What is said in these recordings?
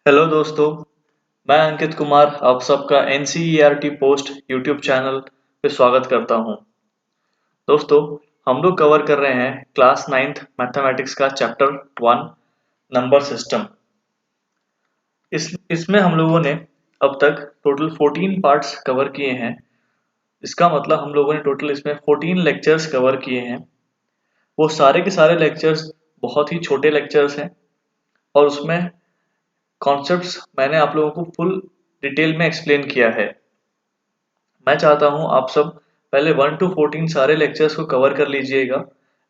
Hello दोस्तों, मैं अंकित कुमार आप सबका NCERT पोस्ट यूट्यूब चैनल पे स्वागत करता हूं। दोस्तों, हम लोग कवर कर रहे हैं क्लास 9th मैथमेटिक्स का चैप्टर 1 नंबर सिस्टम। इसमें हम लोगों ने अब तक टोटल 14 पार्ट्स कवर किए हैं। इसका मतलब हम लोगों ने टोटल इसमें 14 लेक्चर्स कवर किए हैं। वो सारे के सारे लेक्चर्स बहुत ही छोटे लेक्चर्स हैं और उसमें कॉन्सेप्ट्स मैंने आप लोगों को फुल डिटेल में एक्सप्लेन किया है। मैं चाहता हूं आप सब पहले 1 to 14 सारे लेक्चर्स को कवर कर लीजिएगा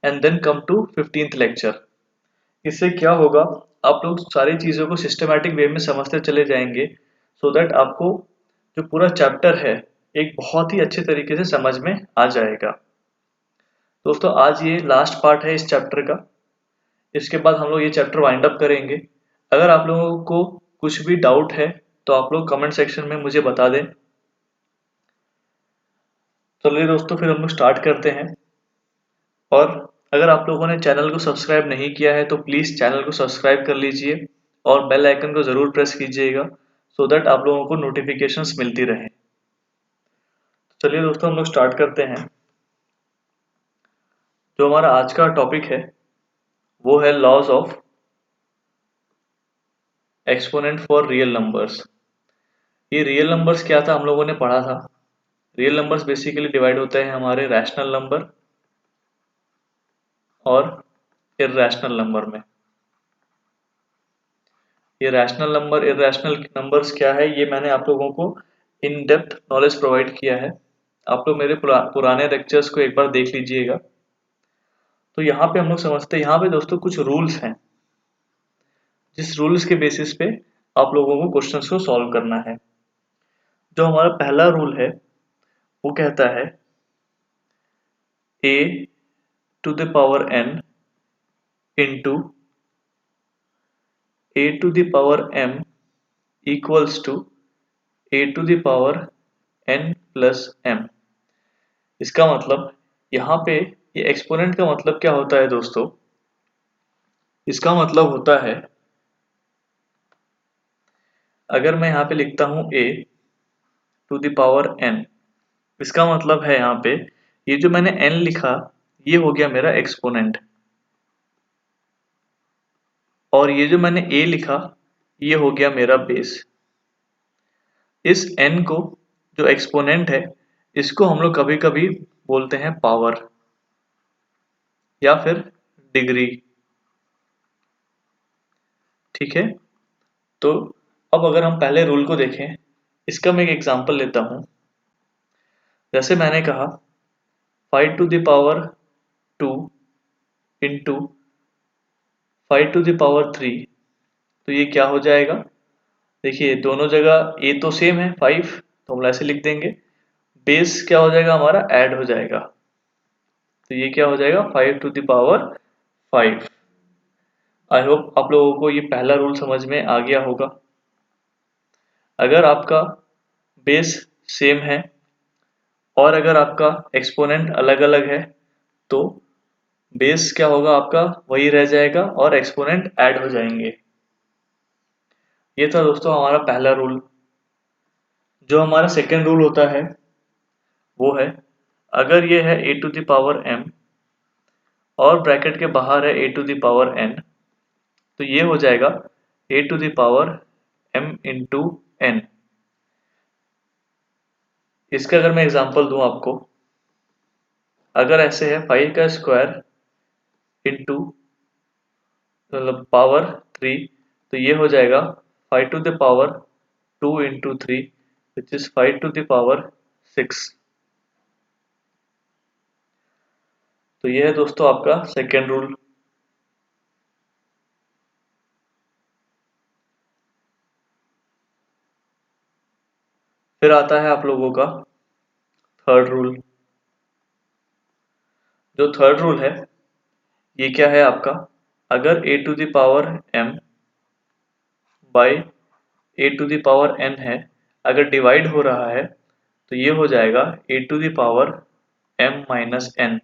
and then come to 15th lecture. इससे क्या होगा, आप लोग सारी चीज़ों को सिस्टमैटिक वे में समझते चले जाएंगे सो दैट आपको जो पूरा चैप्टर है एक बहुत ही अच्छे तरीके से समझ में आ जाएगा। दोस्तों, आज ये लास्ट पार्ट है इस चैप्टर का। इसके बाद हम लोग ये चैप्टर वाइंड अप करेंगे। अगर आप लोगों को कुछ भी डाउट है तो आप लोग कमेंट सेक्शन में मुझे बता दें। चलिए दोस्तों, फिर हम लोग स्टार्ट करते हैं। और अगर आप लोगों ने चैनल को सब्सक्राइब नहीं किया है तो प्लीज़ चैनल को सब्सक्राइब कर लीजिए और बेल आइकन को ज़रूर प्रेस कीजिएगा सो दैट आप लोगों को नोटिफिकेशंस मिलती रहें। चलिए दोस्तों, हम लोग स्टार्ट करते हैं। जो हमारा आज का टॉपिक है वो है laws of exponent for real numbers. ये रियल नंबर्स क्या था, हम लोगों ने पढ़ा था। रियल नंबर्स बेसिकली डिवाइड होते हैं हमारे रैशनल नंबर और इर्रेशनल नंबर में। ये रैशनल नंबर इर्रेशनल नंबर्स क्या है, ये मैंने आप लोगों को इन डेप्थ नॉलेज प्रोवाइड किया है। आप लोग मेरे पुराने लेक्चर्स को एक बार देख लीजिएगा। तो यहाँ पे हम लोग समझते हैं, यहाँ पे दोस्तों कुछ रूल्स हैं जिस रूल्स के बेसिस पे आप लोगों को क्वेश्चंस को सॉल्व करना है। जो हमारा पहला रूल है वो कहता है a to the power n into a to the power m equals to a to the power n plus m। इसका मतलब यहाँ पे ये एक्सपोनेंट का मतलब क्या होता है दोस्तों, इसका मतलब होता है अगर मैं यहाँ पे लिखता हूँ a to the power n, इसका मतलब है यहाँ पे ये जो मैंने n लिखा ये हो गया मेरा एक्सपोनेंट और ये जो मैंने a लिखा ये हो गया मेरा बेस। इस n को जो एक्सपोनेंट है इसको हम लोग कभी कभी बोलते हैं पावर या फिर डिग्री। ठीक है, तो अब अगर हम पहले रूल को देखें, इसका मैं एक एग्जांपल लेता हूं। जैसे मैंने कहा 5 to the power 2 into 5 to the power 3, तो ये क्या हो जाएगा। देखिए दोनों जगह a तो सेम है 5, तो हम ऐसे लिख देंगे। बेस क्या हो जाएगा हमारा, ऐड हो जाएगा, तो ये क्या हो जाएगा 5 to the power 5। I hope आप लोगों को ये पहला रूल समझ में आ गया होगा। अगर आपका बेस सेम है और अगर आपका एक्सपोनेंट अलग अलग है तो बेस क्या होगा आपका, वही रह जाएगा और एक्सपोनेंट ऐड हो जाएंगे। ये था दोस्तों हमारा पहला रूल। जो हमारा सेकेंड रूल होता है वो है, अगर ये है a to the power m और ब्रैकेट के बाहर है a to the power n, तो ये हो जाएगा a to the power m into n। इसका अगर मैं एग्जांपल दूं आपको, अगर ऐसे है 5 का स्क्वायर इंटू मतलब पावर 3, तो ये हो जाएगा 5 टू द पावर 2 इंटू 3 which is 5 to the power 6। तो ये है दोस्तों आपका सेकेंड रूल। फिर आता है आप लोगों का थर्ड रूल। जो थर्ड रूल है ये क्या है आपका, अगर a to the power m बाई a to the power n है, अगर डिवाइड हो रहा है तो ये हो जाएगा a to the power m minus n।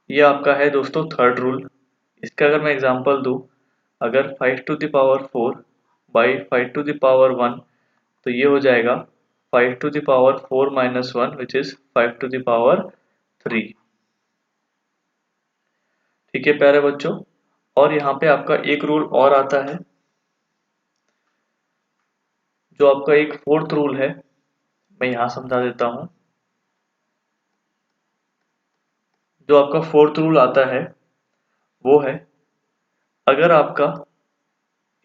ये आपका है दोस्तों थर्ड रूल। इसका अगर मैं एग्जांपल दूं, अगर 5 टू द पावर 4 बाई 5 टू द पावर 1, तो ये हो जाएगा 5 टू द पावर 4 माइनस 1 which is 5 to the power 3। ठीक है प्यारे बच्चों, और यहाँ पे आपका एक रूल और आता है, जो आपका एक फोर्थ रूल है, मैं यहाँ समझा देता हूँ। जो आपका फोर्थ रूल आता है वो है, अगर आपका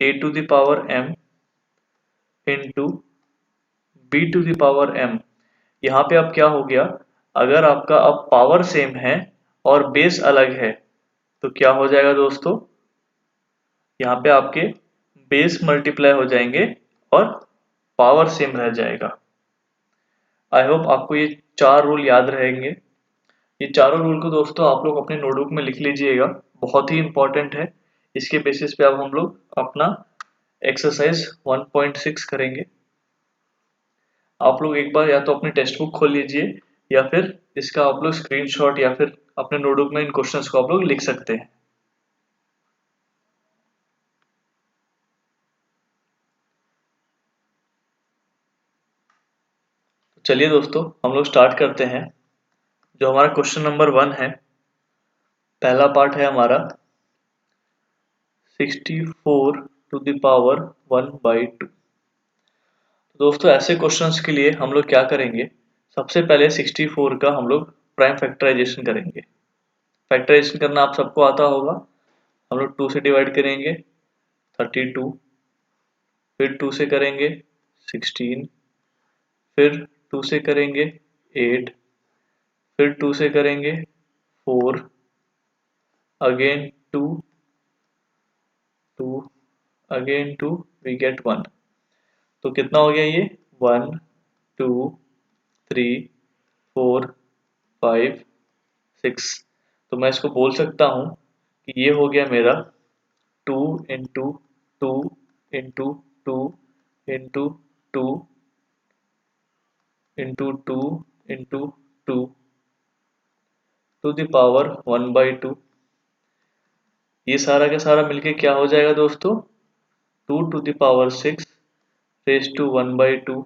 a to the power m इंटू b to the power m, यहाँ पे अब क्या हो गया, अगर आपका अब पावर सेम है और बेस अलग है तो क्या हो जाएगा दोस्तों, यहाँ पे आपके बेस मल्टीप्लाई हो जाएंगे और पावर सेम रह जाएगा। आई होप आपको ये 4 रूल याद रहेंगे। ये चारों रूल को दोस्तों आप लोग अपने नोटबुक में लिख लीजिएगा, बहुत ही इंपॉर्टेंट है। इसके बेसिस पे अब हम लोग अपना एक्सरसाइज 1.6 करेंगे। आप लोग एक बार या तो अपनी टेक्स्ट बुक खोल लीजिए या फिर इसका आप लोग स्क्रीनशॉट या फिर अपने नोटबुक में इन क्वेश्चंस को आप लोग लिख सकते हैं। तो चलिए दोस्तों हम लोग स्टार्ट करते हैं। जो हमारा क्वेश्चन नंबर 1 है, पहला पार्ट है हमारा 64 टू द पावर 1/2। दोस्तों ऐसे क्वेश्चंस के लिए हम लोग क्या करेंगे, सबसे पहले 64 का हम लोग प्राइम फैक्टराइजेशन करेंगे। फैक्टराइजेशन करना आप सबको आता होगा। हम लोग 2 से डिवाइड करेंगे 32, फिर 2 से करेंगे 16, फिर 2 से करेंगे 8, फिर 2 से करेंगे 4, अगेन 2, 2, अगेन 2, वी गेट 1। तो कितना हो गया ये, 1 2 3 4 5 6। तो मैं इसको बोल सकता हूँ कि ये हो गया मेरा 2 into 2 into 2 into 2 into 2 into 2 to the power 1/2। ये सारा का सारा मिलके क्या हो जाएगा दोस्तों, 2 टू द पावर 6 रेज टू 1/2।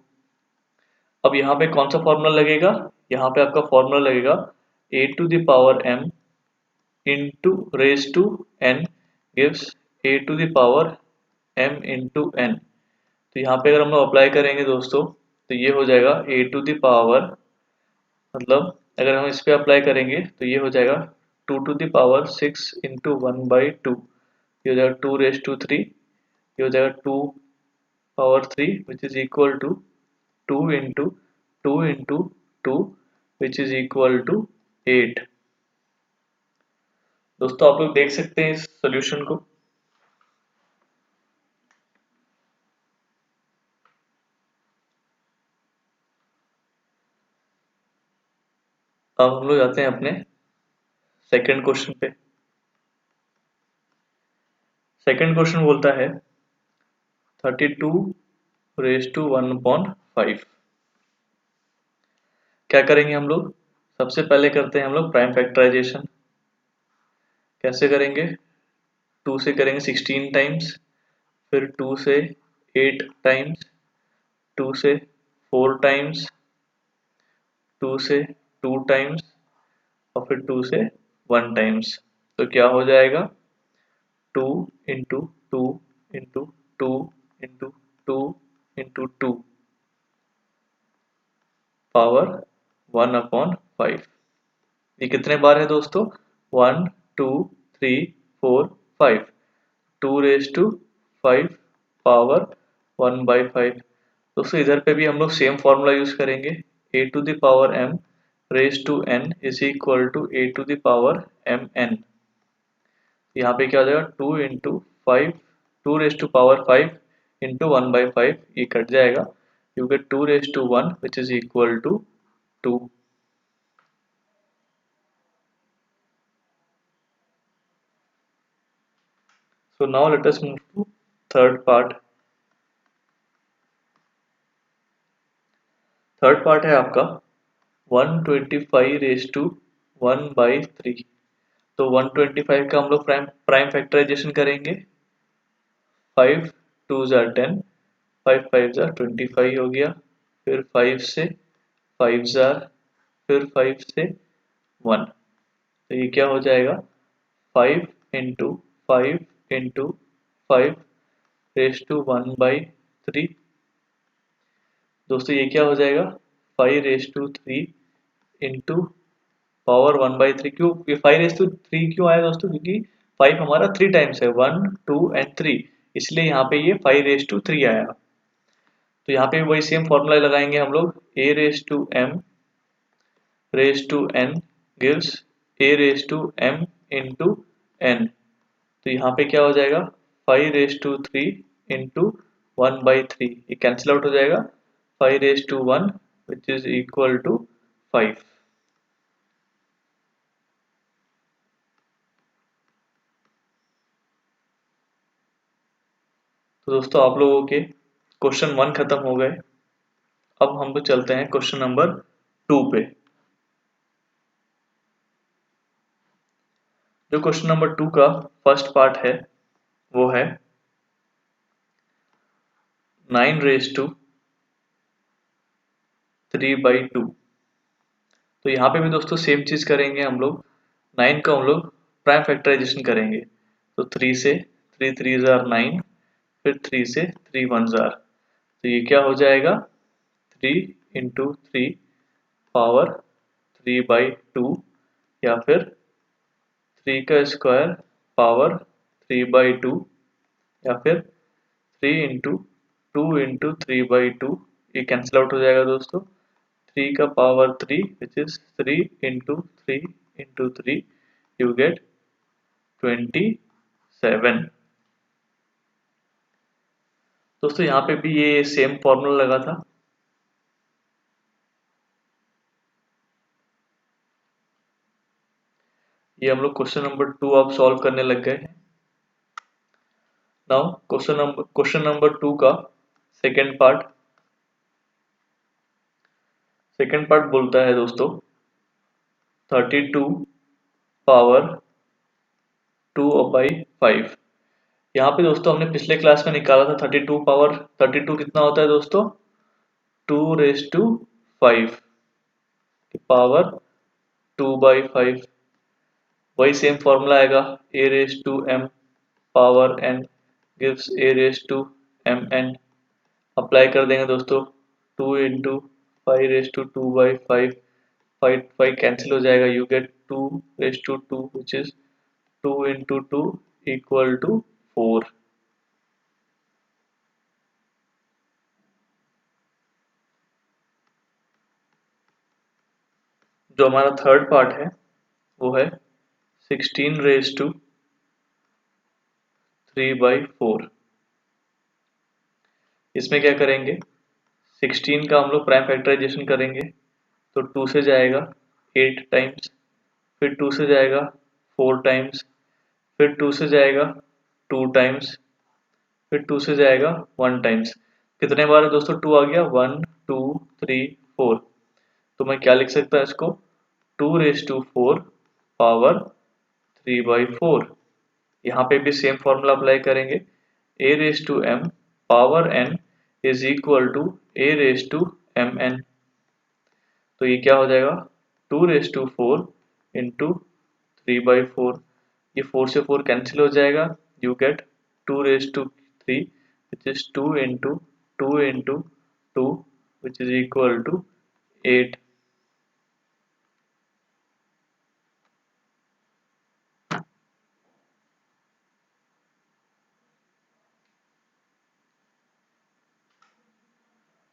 अब यहाँ पे कौन सा फॉर्मूला लगेगा, यहाँ पे आपका फॉर्मूला लगेगा a to the power m into raise to n gives a to the power m into n। तो यहाँ पे अगर हम लोग अप्लाई करेंगे दोस्तों, तो ये हो जाएगा a टू द पावर, मतलब अगर हम इस पे अप्लाई करेंगे तो ये हो जाएगा 2 टू द पावर 6 इंटू 1/2। ये हो जाएगा 2 रेज टू 3, ये हो जाएगा 2 power 3 which is equal to 2 into 2 into 2 which is equal to 8। दोस्तों आप लोग देख सकते हैं इस सॉल्यूशन को। अब हम लोग जाते हैं अपने सेकंड क्वेश्चन पे। सेकंड क्वेश्चन बोलता है 32 रेज टू 1/5। क्या करेंगे हम लोग, सबसे पहले करते हैं हम लोग प्राइम फैक्टराइजेशन। कैसे करेंगे, 2 से करेंगे 16 टाइम्स, फिर 2 से 8 टाइम्स, 2 से 4 टाइम्स, 2 से 2 टाइम्स और फिर 2 से 1 टाइम्स। तो क्या हो जाएगा, 2 into 2 into 2 into 2 into 2 power 1/5। ये कितने बार है दोस्तों, 1 2 3 4 5, 2 रेज टू 5 पावर 1/5। दोस्तों इधर पे भी हम लोग सेम फॉर्मूला यूज करेंगे, a to the power m raise to n is equal to a to the power mn। यहाँ पे क्या हो जाएगा, 2 into 5, 2 raise to power 5 into 1/5, ये कट जाएगा, you get 2 raise to 1 which is equal to 2। So now let us move to third part। Third part है आपका 125 raise to 1/3। तो 125 का हम लोग प्राइम फैक्टराइजेशन करेंगे। 5 2 जार 10, 5 5 जार 25 हो गया। फिर 5 से 5 जार, फिर 5 से 1, तो ये क्या हो जाएगा 5 इंटू 5 इंटू 5 रेस टू 1/3। दोस्तों ये क्या हो जाएगा 5 रेस टू 3 इंटू पावर 1/3। क्यों ये 5 रेस टू 3 क्यों आया दोस्तों, क्योंकि 5 हमारा 3 टाइम्स है, 1 2 एंड 3, इसलिए यहाँ पे ये 5 रेस टू 3 आया। तो यहाँ पे वही सेम फॉर्मूला लगाएंगे हम लोग, a raise to m raise to n gives a raise to m into n। तो यहाँ पे क्या हो जाएगा 5 रेस टू 3 इंटू 1/3, ये कैंसिल आउट हो जाएगा, 5 raise to 1 which is equal to 5। तो दोस्तों आप लोगों के क्वेश्चन 1 खत्म हो गए। अब हम लोग चलते हैं क्वेश्चन नंबर 2 पे। जो क्वेश्चन नंबर 2 का फर्स्ट पार्ट है वो है 9 रेस टू 3/2। तो यहाँ पे भी दोस्तों सेम चीज करेंगे हम लोग, 9 का हम लोग प्राइम फैक्टराइजेशन करेंगे। तो 3 से 3 3 जार 9, फिर 3 से 3 1 जार, तो ये क्या हो जाएगा 3 इंटू 3 पावर 3/2, या फिर 3 का स्क्वायर पावर 3/2, या फिर 3 इंटू 2 इंटू 3/2, ये कैंसिल आउट हो जाएगा दोस्तों। 3 का power 3 which is 3 into 3 into 3, you get 27। दोस्तों यहाँ पे भी ये सेम फॉर्मूला लगा था। ये हम लोग क्वेश्चन नंबर 2 अब सॉल्व करने लग गए हैं। नाउ क्वेश्चन नंबर 2 का सेकेंड पार्ट बोलता है दोस्तों 32 पावर 2/5। यहाँ पे दोस्तों हमने पिछले क्लास में निकाला था 32 पावर 32 कितना होता है दोस्तों 2 रेस टू 5 की पावर 2/5। वही सेम फॉर्मूला आएगा a raise to m power n gives a raise to mn। Apply कर देंगे दोस्तों 2 इंटू 5 रेस टू 2/5, 5 कैंसिल हो जाएगा, you get 2 raise to 2 which is 2 into 2 equal to 4। जो हमारा थर्ड पार्ट है वो है 16 रेस टू 3/4। इसमें क्या करेंगे 16 का हम लोग प्राइम फैक्टराइजेशन करेंगे, तो 2 से जाएगा 8 टाइम्स, फिर 2 से जाएगा 4 टाइम्स, फिर 2 से जाएगा 2 टाइम्स, फिर 2 से जाएगा 1 टाइम्स। कितने बार है दोस्तों 2 आ गया 1 2 3 4, तो मैं क्या लिख सकता है इसको 2 रेस टू 4 पावर 3/4। यहाँ पे भी सेम फॉर्मूला अप्लाई करेंगे, a raise to m power n is equal to a raise to mn। तो ये क्या हो जाएगा 2 रेस टू 4 इंटू 3/4, ये 4 से 4 कैंसिल हो जाएगा, you get 2 raise to 3 which is 2 into 2 into 2 which is equal to 8।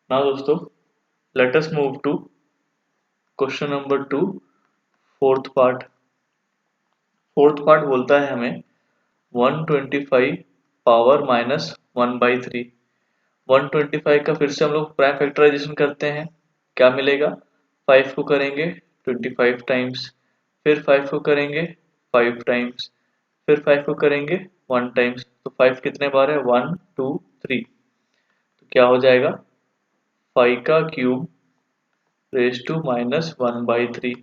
Now दोस्तों let us move to question number 2 fourth part बोलता है हमें 125 पावर -1/3। 125 का फिर से हम लोग प्राइम फैक्टराइजेशन करते हैं, क्या मिलेगा 5 को करेंगे 25 टाइम्स, फिर 5 को करेंगे 5 टाइम्स, फिर 5 को करेंगे 1 टाइम्स, तो 5 कितने बार है 1 2 3, तो क्या हो जाएगा 5 का क्यूब रेस टू -1/3।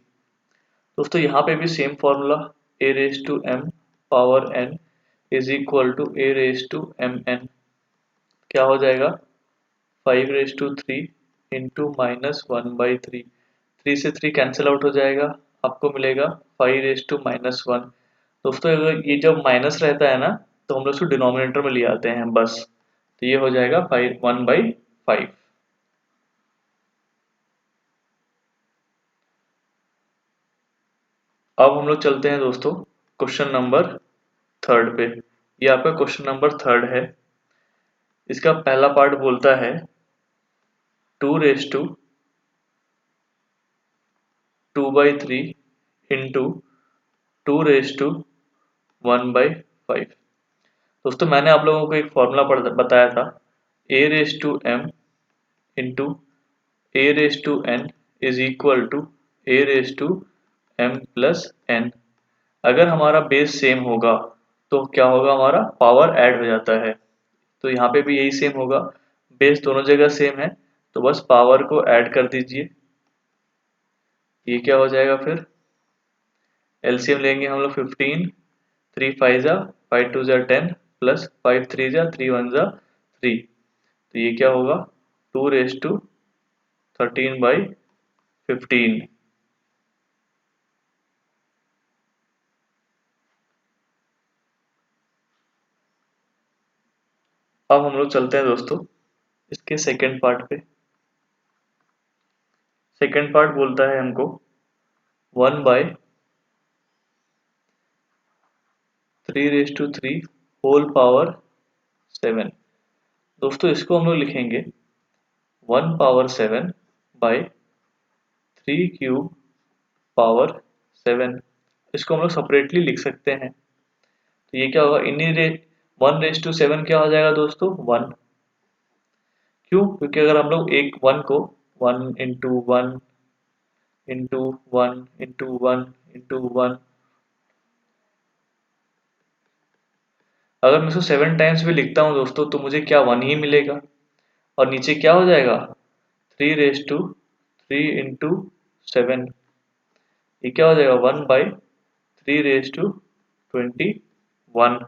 दोस्तों यहाँ पे भी same formula A raise to M power N is equal to A raise to M N. क्या हो जाएगा 5/3 इंटू -1/3। 3 से 3 कैंसिल आउट हो जाएगा, आपको मिलेगा 5/-1। दोस्तों अगर ये जब माइनस रहता है ना तो हम लोग उसको डिनोमिनेटर में ले आते हैं बस, तो ये हो जाएगा 1/5। अब हम लोग चलते हैं दोस्तों क्वेश्चन नंबर 3 पे। ये आपका क्वेश्चन नंबर 3 है। इसका पहला पार्ट बोलता है 2/2/3 इंटू 2/1/5। दोस्तों मैंने आप लोगों को एक फॉर्मूला बताया था, a raise to m into a raise to n is equal to a raise to m plus n। अगर हमारा बेस सेम होगा तो क्या होगा, हमारा पावर ऐड हो जाता है। तो यहाँ पे भी यही सेम होगा, बेस दोनों जगह सेम है तो बस पावर को ऐड कर दीजिए। ये क्या हो जाएगा, फिर एलसीएम लेंगे हम लोग 15, 3 5 जा 5 2 जा 10 प्लस 5 3 जा 3 1 जा 3। तो ये क्या होगा 2/13/15। अब हम लोग चलते हैं दोस्तों इसके सेकेंड पार्ट पे। सेकेंड पार्ट बोलता है हमको 1/3/3 होल पावर 7। दोस्तों इसको हम लोग लिखेंगे 1/7/3³ पावर 7। इसको हम लोग सेपरेटली लिख सकते हैं। तो ये क्या होगा, 1/7 क्या हो जाएगा दोस्तों 1। क्यों, क्योंकि अगर हम लोग एक 1 को 1/1/1/1 अगर मैं इसको 7 टाइम्स भी लिखता हूँ दोस्तों तो मुझे क्या 1 ही मिलेगा। और नीचे क्या हो जाएगा 3/3 × 7। ये क्या हो जाएगा 1/3/21।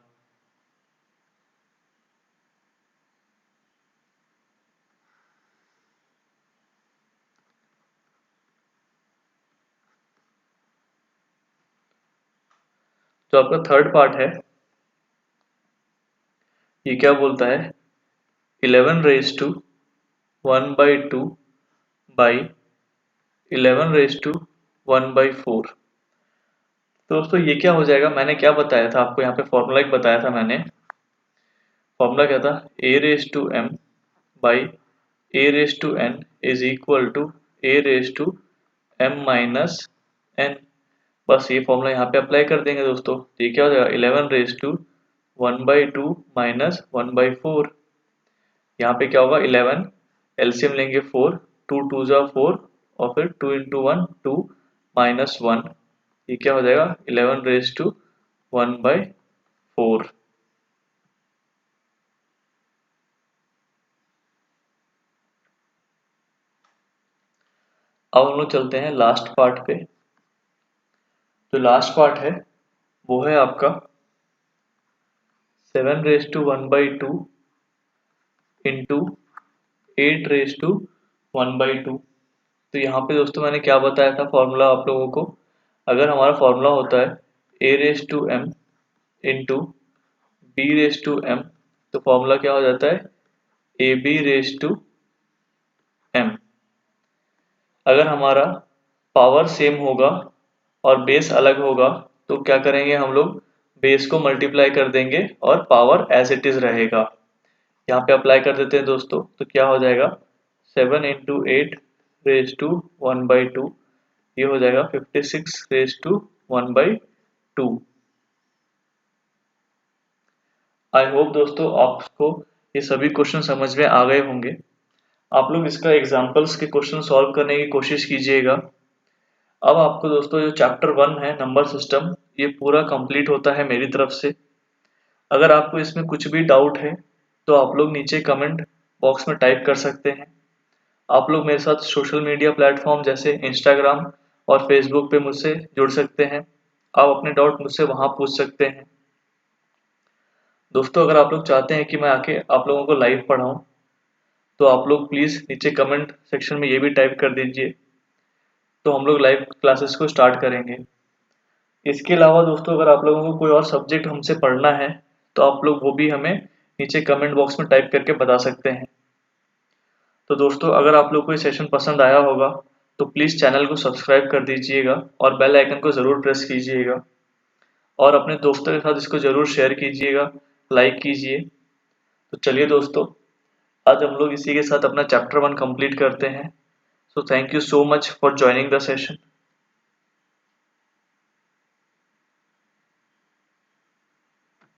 जो आपका थर्ड पार्ट है ये क्या बोलता है 11^2/11^4। तो दोस्तों ये क्या हो जाएगा, मैंने क्या बताया था आपको, यहाँ पे फॉर्मूला एक बताया था मैंने। फॉर्मूला क्या था a/m/a/n is equal to a/m-n। बस ये फॉर्मूला यहाँ पे अप्लाई कर देंगे दोस्तों। तो ये क्या हो जाएगा 11^1/2 - 1/4। यहाँ पे क्या होगा 11 एलसीएम लेंगे 4, 2 2 जा 4 और फिर 2 × 1 2 -1। ये क्या हो जाएगा 11^1/4। अब हम लोग चलते हैं लास्ट पार्ट पे। जो लास्ट पार्ट है वो है आपका 7^1/2 इंटू 8^1/2। तो यहाँ पे दोस्तों मैंने क्या बताया था फॉर्मूला आप लोगों को, अगर हमारा फॉर्मूला होता है a/m इंटू b/m तो फॉर्मूला क्या हो जाता है ab/m। अगर हमारा पावर सेम होगा और बेस अलग होगा तो क्या करेंगे हम लोग, बेस को मल्टीप्लाई कर देंगे और पावर एज इट इज रहेगा। यहाँ पे अप्लाई कर देते हैं दोस्तों, तो क्या हो जाएगा 7 × 8^1/2। ये हो जाएगा 56^1/2। आई होप दोस्तों आपको ये सभी क्वेश्चन समझ में आ गए होंगे। आप लोग इसका एग्जाम्पल्स के क्वेश्चन सॉल्व करने की कोशिश कीजिएगा। अब आपको दोस्तों जो चैप्टर 1 है नंबर सिस्टम, ये पूरा कंप्लीट होता है मेरी तरफ से। अगर आपको इसमें कुछ भी डाउट है तो आप लोग नीचे कमेंट बॉक्स में टाइप कर सकते हैं। आप लोग मेरे साथ सोशल मीडिया प्लेटफॉर्म जैसे इंस्टाग्राम और फेसबुक पे मुझसे जुड़ सकते हैं। आप अपने डाउट मुझसे वहाँ पूछ सकते हैं। दोस्तों अगर आप लोग चाहते हैं कि मैं आके आप लोगों को लाइव पढ़ाऊँ, तो आप लोग प्लीज़ नीचे कमेंट सेक्शन में ये भी टाइप कर दीजिए, तो हम लोग लाइव क्लासेस को स्टार्ट करेंगे। इसके अलावा दोस्तों अगर आप लोगों को कोई और सब्जेक्ट हमसे पढ़ना है, तो आप लोग वो भी हमें नीचे कमेंट बॉक्स में टाइप करके बता सकते हैं। तो दोस्तों अगर आप लोग को ये सेशन पसंद आया होगा, तो प्लीज़ चैनल को सब्सक्राइब कर दीजिएगा और बेल आइकन को ज़रूर प्रेस कीजिएगा और अपने दोस्तों के साथ इसको ज़रूर शेयर कीजिएगा, लाइक कीजिए। तो चलिए दोस्तों, आज हम लोग इसी के साथ अपना चैप्टर 1 कंप्लीट करते हैं। So thank you so much for joining the session.